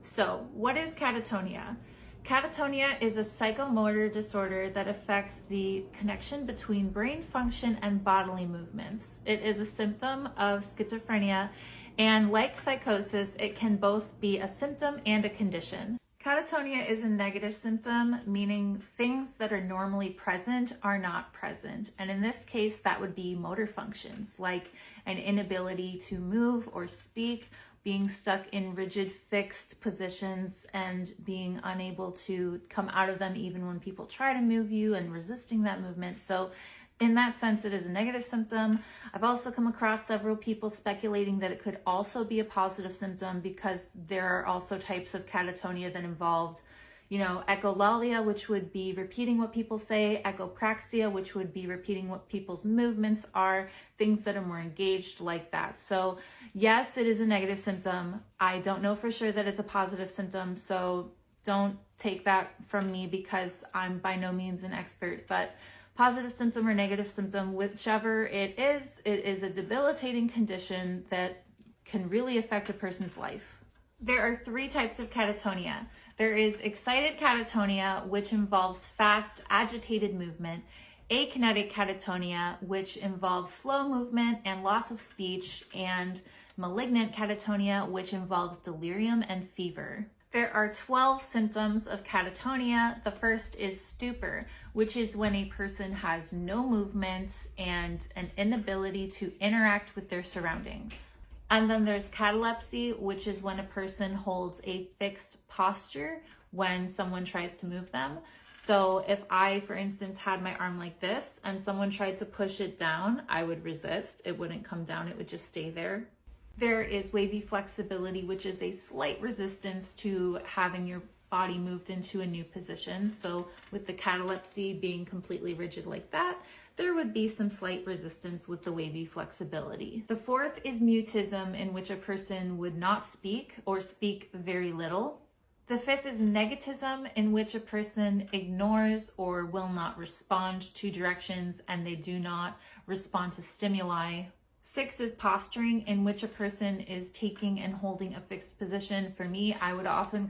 So, what is catatonia? Catatonia is a psychomotor disorder that affects the connection between brain function and bodily movements. It is a symptom of schizophrenia, and like psychosis, it can both be a symptom and a condition. Catatonia is a negative symptom, meaning things that are normally present are not present. And in this case, that would be motor functions, like an inability to move or speak, being stuck in rigid, fixed positions, and being unable to come out of them even when people try to move you, and resisting that movement. So in that sense, it is a negative symptom. I've also come across several people speculating that it could also be a positive symptom, because there are also types of catatonia that involved, echolalia, which would be repeating what people say, echopraxia, which would be repeating what people's movements are, things that are more engaged like that. So yes, it is a negative symptom. I don't know for sure that it's a positive symptom, so don't take that from me because I'm by no means an expert, but positive symptom or negative symptom, whichever it is a debilitating condition that can really affect a person's life. There are 3 types of catatonia. There is excited catatonia, which involves fast, agitated movement, akinetic catatonia, which involves slow movement and loss of speech, and malignant catatonia, which involves delirium and fever. There are 12 symptoms of catatonia. The first is stupor, which is when a person has no movement and an inability to interact with their surroundings. And then there's catalepsy, which is when a person holds a fixed posture when someone tries to move them. So if I, for instance, had my arm like this and someone tried to push it down, I would resist. It wouldn't come down, it would just stay there. There is wavy flexibility, which is a slight resistance to having your body moved into a new position. So with the catalepsy being completely rigid like that, there would be some slight resistance with the wavy flexibility. The 4th is mutism, in which a person would not speak or speak very little. The 5th is negativism, in which a person ignores or will not respond to directions, and they do not respond to stimuli. 6 is posturing, in which a person is taking and holding a fixed position. For me, I would often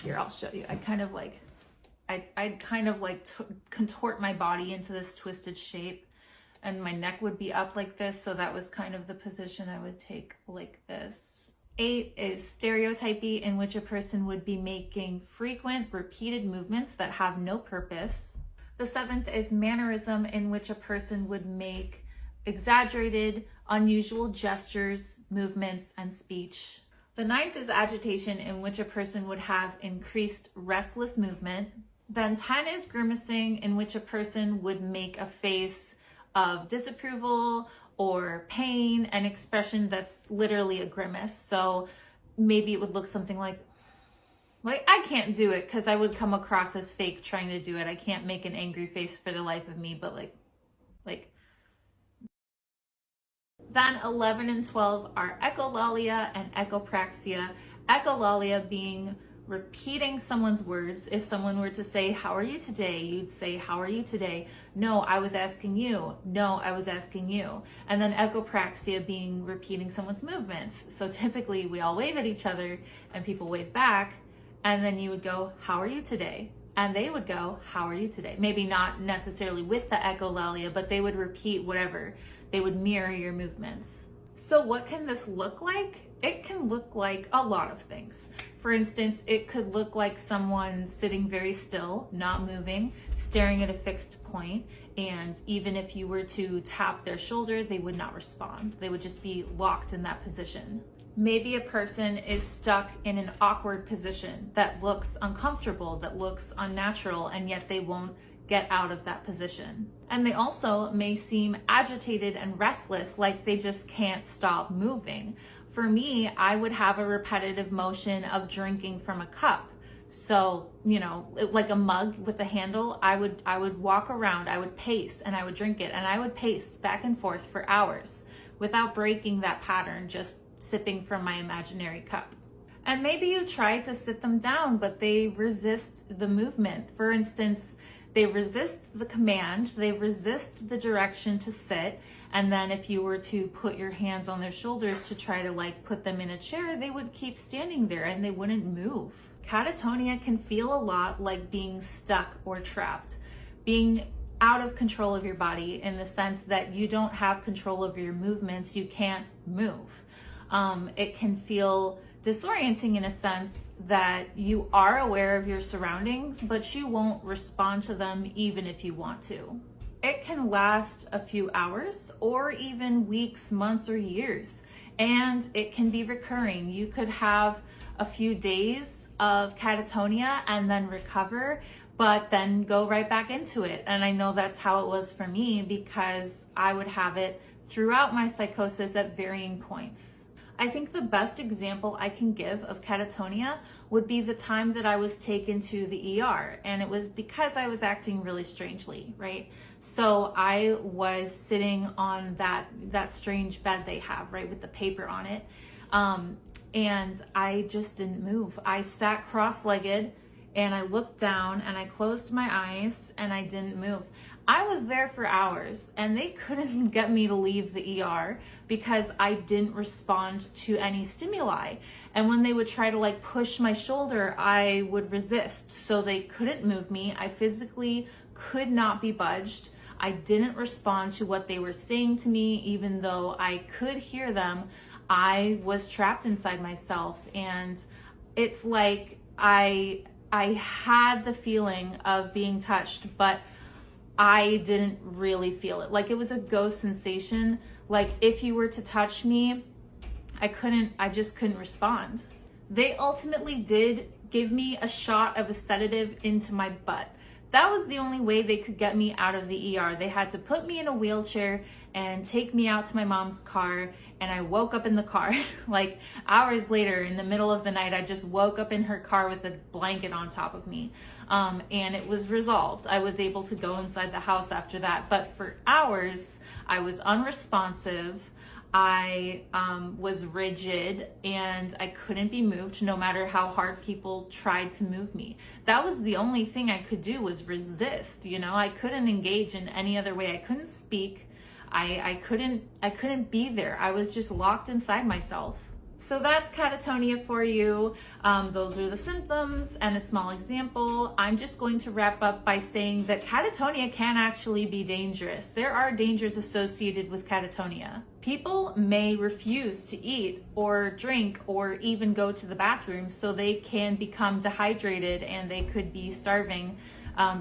here, I'll show you. I'd contort my body into this twisted shape, and my neck would be up like this. So that was kind of the position I would take, like this. 8 is stereotypy, in which a person would be making frequent, repeated movements that have no purpose. The 7th is mannerism, in which a person would make exaggerated, unusual gestures, movements, and speech. The 9th is agitation, in which a person would have increased restless movement. Then 10 is grimacing, in which a person would make a face of disapproval or pain, an expression that's literally a grimace. So maybe it would look something like I can't do it because I would come across as fake trying to do it. I can't make an angry face for the life of me, but like. Then 11 and 12 are echolalia and echopraxia. Echolalia being repeating someone's words. If someone were to say, "How are you today?" you'd say, "How are you today?" "No, I was asking you." "No, I was asking you." And then echopraxia being repeating someone's movements. So typically we all wave at each other and people wave back, and then you would go, "How are you today?" And they would go, "How are you today?" Maybe not necessarily with the echolalia, but they would repeat whatever. They would mirror your movements. So what can this look like? It can look like a lot of things. For instance, it could look like someone sitting very still, not moving, staring at a fixed point, and even if you were to tap their shoulder, they would not respond. They would just be locked in that position. Maybe a person is stuck in an awkward position that looks uncomfortable, that looks unnatural, and yet they won't get out of that position. And they also may seem agitated and restless, like they just can't stop moving. For me, I would have a repetitive motion of drinking from a cup. So, like a mug with a handle, I would walk around, I would pace, and I would drink it, and I would pace back and forth for hours without breaking that pattern, just sipping from my imaginary cup. And maybe you try to sit them down, but they resist the movement. For instance, They resist the command, they resist the direction to sit, and then if you were to put your hands on their shoulders to try to like put them in a chair, they would keep standing there and they wouldn't move. Catatonia can feel a lot like being stuck or trapped, being out of control of your body in the sense that you don't have control over your movements, you can't move. It can feel disorienting in a sense that you are aware of your surroundings, but you won't respond to them even if you want to. It can last a few hours or even weeks, months, or years, and it can be recurring. You could have a few days of catatonia and then recover, but then go right back into it. And I know that's how it was for me because I would have it throughout my psychosis at varying points. I think the best example I can give of catatonia would be the time that I was taken to the ER, and it was because I was acting really strangely, right? So I was sitting on that strange bed they have, right, with the paper on it, and I just didn't move. I sat cross-legged and I looked down and I closed my eyes and I didn't move. I was there for hours and they couldn't get me to leave the ER because I didn't respond to any stimuli. And when they would try to like push my shoulder, I would resist. So they couldn't move me. I physically could not be budged. I didn't respond to what they were saying to me, even though I could hear them. I was trapped inside myself. And it's like I had the feeling of being touched, but I didn't really feel it. Like it was a ghost sensation. Like if you were to touch me, I just couldn't respond. They ultimately did give me a shot of a sedative into my butt. That was the only way they could get me out of the ER. They had to put me in a wheelchair and take me out to my mom's car, and I woke up in the car. Like hours later, in the middle of the night, I just woke up in her car with a blanket on top of me. And it was resolved. I was able to go inside the house after that. But for hours, I was unresponsive. I was rigid and I couldn't be moved no matter how hard people tried to move me. That was the only thing I could do, was resist. You know, I couldn't engage in any other way. I couldn't speak. I couldn't be there. I was just locked inside myself. So that's catatonia for you. Those are the symptoms and a small example. I'm just going to wrap up by saying that catatonia can actually be dangerous. There are dangers associated with catatonia. People may refuse to eat or drink or even go to the bathroom, so they can become dehydrated and they could be starving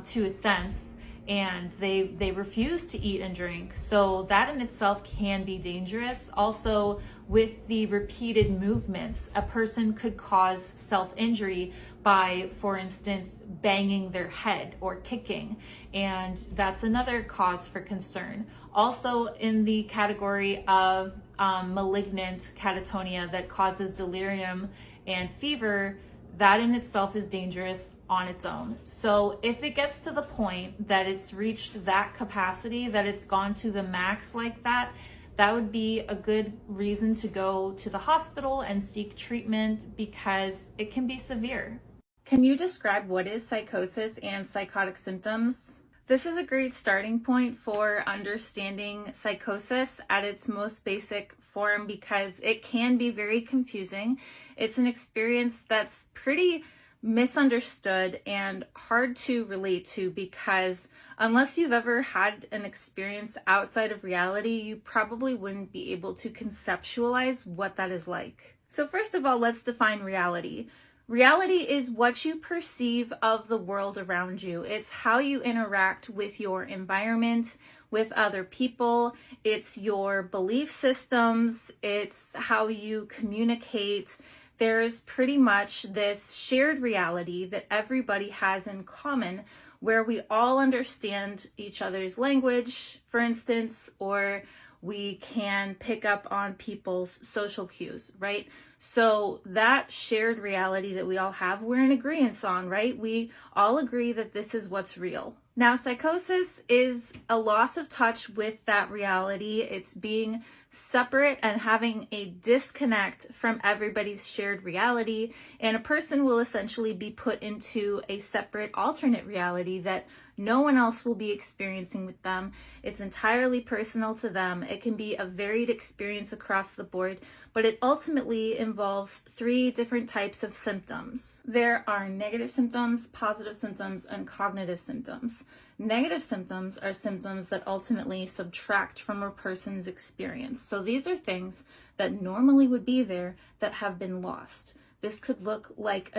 to a sense. And they refuse to eat and drink. So that in itself can be dangerous. Also, with the repeated movements, a person could cause self-injury by, for instance, banging their head or kicking. And that's another cause for concern. Also in the category of malignant catatonia that causes delirium and fever, that in itself is dangerous on its own. So if it gets to the point that it's reached that capacity, that it's gone to the max like that, that would be a good reason to go to the hospital and seek treatment because it can be severe. Can you describe what is psychosis and psychotic symptoms? This is a great starting point for understanding psychosis at its most basic form because it can be very confusing. It's an experience that's pretty misunderstood and hard to relate to because unless you've ever had an experience outside of reality, you probably wouldn't be able to conceptualize what that is like. So first of all, let's define reality. Reality is what you perceive of the world around you. It's how you interact with your environment, with other people. It's your belief systems. It's how you communicate. There's pretty much this shared reality that everybody has in common where we all understand each other's language, for instance, or we can pick up on people's social cues, right? So that shared reality that we all have, we're in agreement on, right? We all agree that this is what's real. Now, psychosis is a loss of touch with that reality. It's being separate and having a disconnect from everybody's shared reality. And a person will essentially be put into a separate alternate reality that no one else will be experiencing with them. It's entirely personal to them. It can be a varied experience across the board, but it ultimately involves 3 different types of symptoms. There are negative symptoms, positive symptoms, and cognitive symptoms. Negative symptoms are symptoms that ultimately subtract from a person's experience. So these are things that normally would be there that have been lost. This could look like,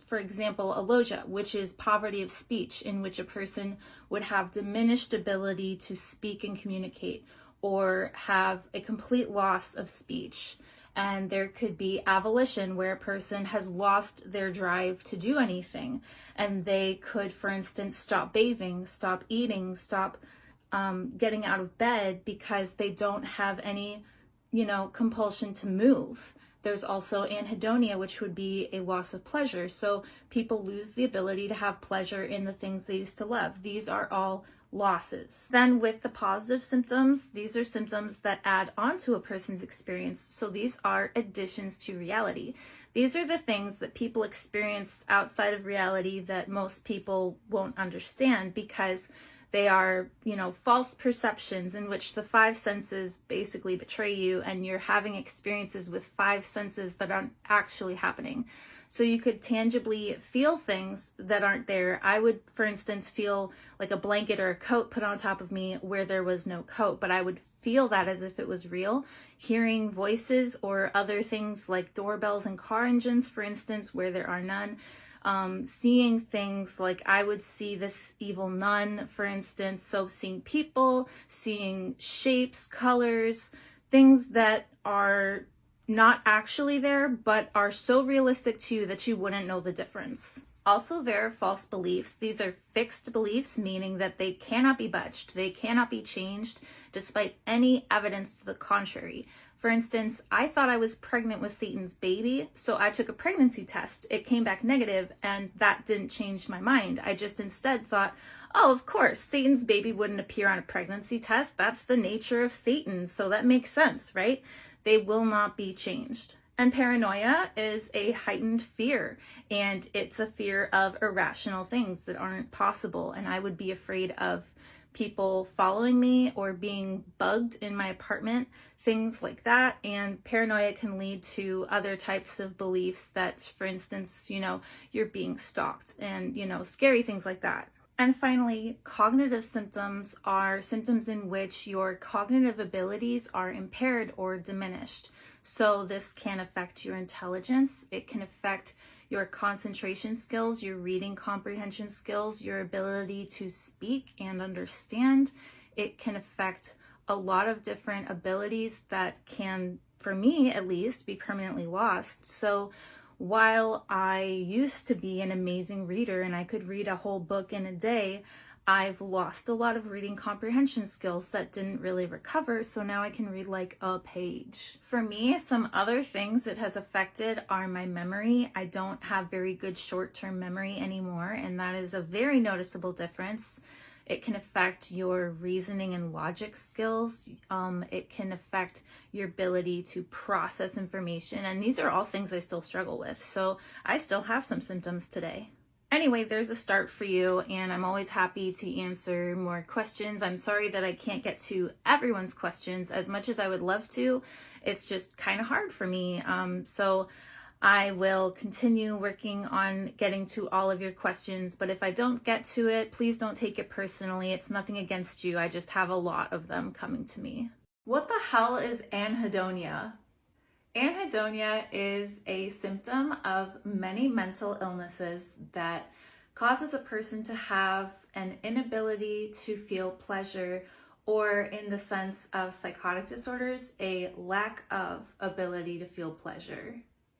for example, alogia, which is poverty of speech, in which a person would have diminished ability to speak and communicate, or have a complete loss of speech. And there could be avolition, where a person has lost their drive to do anything, and they could, for instance, stop bathing, stop eating, stop getting out of bed because they don't have any, compulsion to move. There's also anhedonia, which would be a loss of pleasure. So people lose the ability to have pleasure in the things they used to love. These are all losses. Then with the positive symptoms, these are symptoms that add on to a person's experience. So these are additions to reality. These are the things that people experience outside of reality that most people won't understand, because they are, false perceptions in which the 5 senses basically betray you, and you're having experiences with 5 senses that aren't actually happening. So you could tangibly feel things that aren't there. I would, for instance, feel like a blanket or a coat put on top of me where there was no coat, but I would feel that as if it was real. Hearing voices or other things like doorbells and car engines, for instance, where there are none. Seeing things like I would see this evil nun, for instance. So seeing people, seeing shapes, colors, things that are not actually there, but are so realistic to you that you wouldn't know the difference. Also, there are false beliefs. These are fixed beliefs, meaning that they cannot be budged. They cannot be changed despite any evidence to the contrary. For instance, I thought I was pregnant with Satan's baby, so I took a pregnancy test. It came back negative, and that didn't change my mind. I just instead thought, oh, of course, Satan's baby wouldn't appear on a pregnancy test. That's the nature of Satan, so that makes sense, right? They will not be changed. And paranoia is a heightened fear, and it's a fear of irrational things that aren't possible. And I would be afraid of people following me or being bugged in my apartment, things like that. And paranoia can lead to other types of beliefs that, for instance, you're being stalked and, scary things like that. And finally, cognitive symptoms are symptoms in which your cognitive abilities are impaired or diminished. So this can affect your intelligence. It can affect your concentration skills, your reading comprehension skills, your ability to speak and understand. It can affect a lot of different abilities that can, for me at least, be permanently lost. So while I used to be an amazing reader and I could read a whole book in a day, I've lost a lot of reading comprehension skills that didn't really recover, so now I can read like a page. For me, some other things it has affected are my memory. I don't have very good short-term memory anymore, and that is a very noticeable difference. It can affect your reasoning and logic skills. It can affect your ability to process information, and these are all things I still struggle with, so I still have some symptoms today. Anyway, there's a start for you, and I'm always happy to answer more questions. I'm sorry that I can't get to everyone's questions as much as I would love to. It's just kind of hard for me. So I will continue working on getting to all of your questions, but if I don't get to it, please don't take it personally. It's nothing against you. I just have a lot of them coming to me. What the hell is anhedonia? Anhedonia is a symptom of many mental illnesses that causes a person to have an inability to feel pleasure, or in the sense of psychotic disorders, a lack of ability to feel pleasure.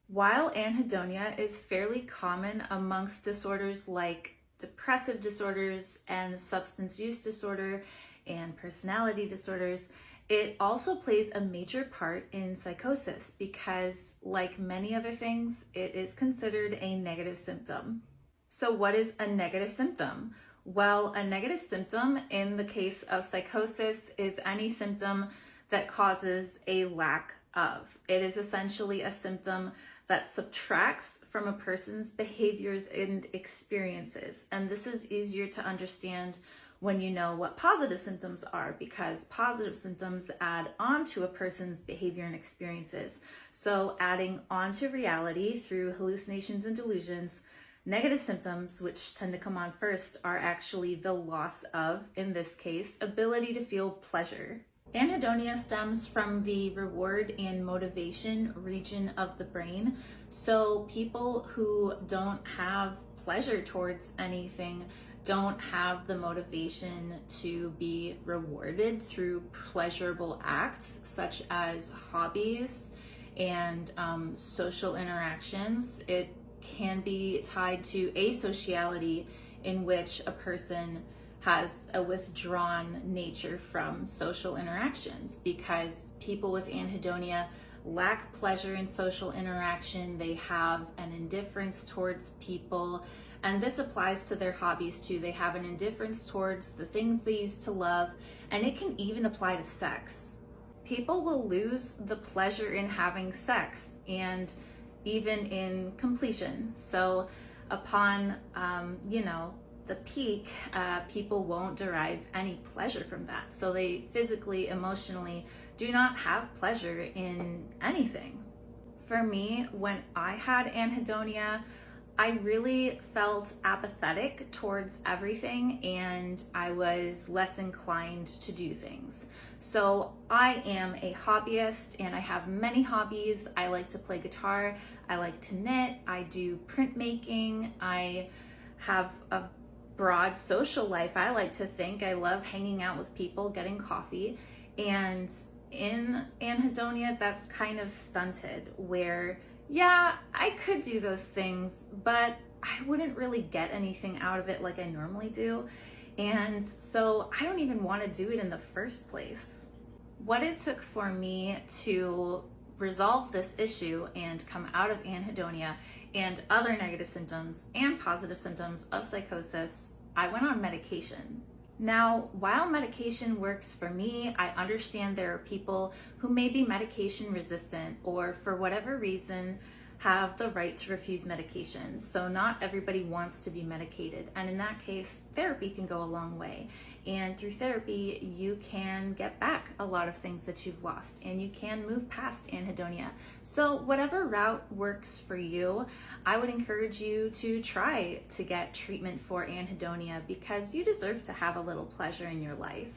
While anhedonia is fairly common amongst disorders like depressive disorders and substance use disorder and personality disorders, it also plays a major part in psychosis because, like many other things, it is considered a negative symptom. So what is a negative symptom? Well, a negative symptom in the case of psychosis is any symptom that causes a lack of. It is essentially a symptom that subtracts from a person's behaviors and experiences. And this is easier to understand when you know what positive symptoms are, because positive symptoms add on to a person's behavior and experiences. So adding on to reality through hallucinations and delusions, negative symptoms, which tend to come on first, are actually the loss of, in this case, ability to feel pleasure. Anhedonia stems from the reward and motivation region of the brain. So people who don't have pleasure towards anything don't have the motivation to be rewarded through pleasurable acts such as hobbies and social interactions. It can be tied to asociality, in which a person has a withdrawn nature from social interactions, because people with anhedonia lack pleasure in social interaction. They have an indifference towards people, and this applies to their hobbies too. They have an indifference towards the things they used to love, and it can even apply to sex. People will lose the pleasure in having sex and even in completion. So upon, the peak, people won't derive any pleasure from that. So they physically, emotionally do not have pleasure in anything. For me, when I had anhedonia, I really felt apathetic towards everything, and I was less inclined to do things. So I am a hobbyist and I have many hobbies. I like to play guitar, I like to knit, I do printmaking, I have a broad social life. I like to think I love hanging out with people, getting coffee, and in anhedonia, that's kind of stunted, where yeah, I could do those things, but I wouldn't really get anything out of it like I normally do. And so I don't even want to do it in the first place. What it took for me to resolve this issue and come out of anhedonia and other negative symptoms and positive symptoms of psychosis, I went on medication. Now, while medication works for me, I understand there are people who may be medication resistant or for whatever reason have the right to refuse medication. So not everybody wants to be medicated. And in that case, therapy can go a long way. And through therapy, you can get back a lot of things that you've lost, and you can move past anhedonia. So whatever route works for you, I would encourage you to try to get treatment for anhedonia, because you deserve to have a little pleasure in your life.